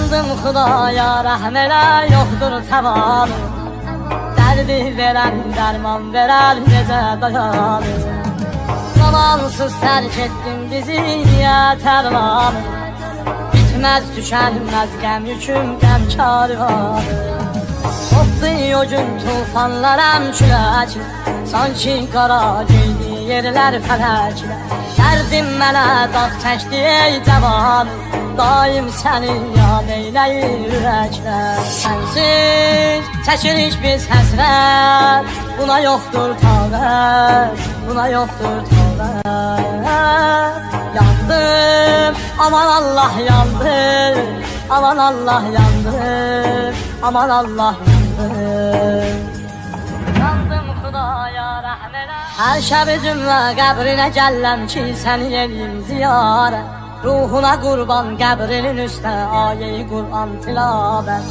Yandım Xudaya rəhm elə, yoxdur təvanı. Dərdi verən, dərman verər, necə dayanır. Zamansız tərk etdin bizi, niyə tərvanı. Bitməz, tükənməz qəm yüküm, qəmkarı var. Qopdu o gün tufanlarım küləklə, sanki qara geydi yerlər fələklə. Dərdim mənə dağ çəkdi ey cavan, daim səni yad eyləyir ürəklər. Sənsiz çəkirik biz həsrət, buna yoxdur tavət, buna yoxdur tavət. Yandım, aman Allah yandım, aman Allah yandım, aman Allah yandım. Yandım Xudaya rəhm elə. Hər şəb cümlə qəbrinə gəlləm ki, səni eləyim ziyarət. Ruhuna qurban qəbrinin üstə ayə-i Qur'an tilavət.